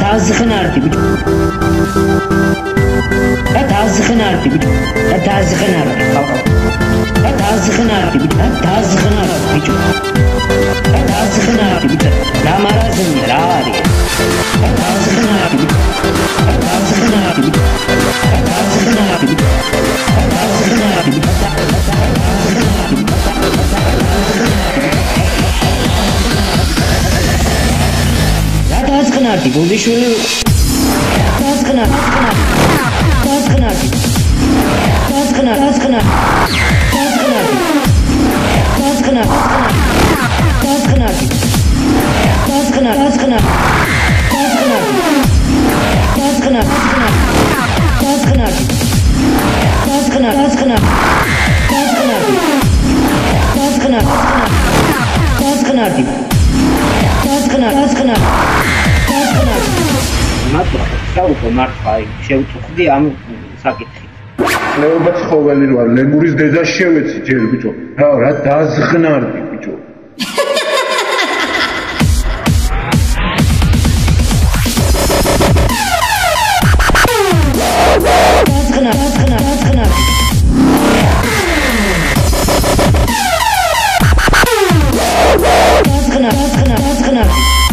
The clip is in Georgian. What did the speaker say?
დაზღნარდი ბიჭო და დაზღნარდი ბიჭო და დაზღნარდი ხალხო და დაზღნარდი ბიჭო და დაზღნარდი ბიჭო და დაზღნარდი ბიჭო რა მარაზმი რა არის და დაზღნარდი ბიჭო და დაზღნარდი ბიჭო და დაზღნარდი ბიჭო და დაზღნარდი ბიჭო დაზღნარდი გულიშვილი დაზღნარდი დაზღნარდი დაზღნარდი დაზღნარდი დაზღნარდი დაზღნარდი დაზღნარდი საუბო მართლა შევწუხდი ამ საკითხით. ლეობა ცხოველი ვარ, ლემურის დედა შევეცი ჯერ ბიჭო. რა დაზღნარდი ბიჭო. დაზღნარდი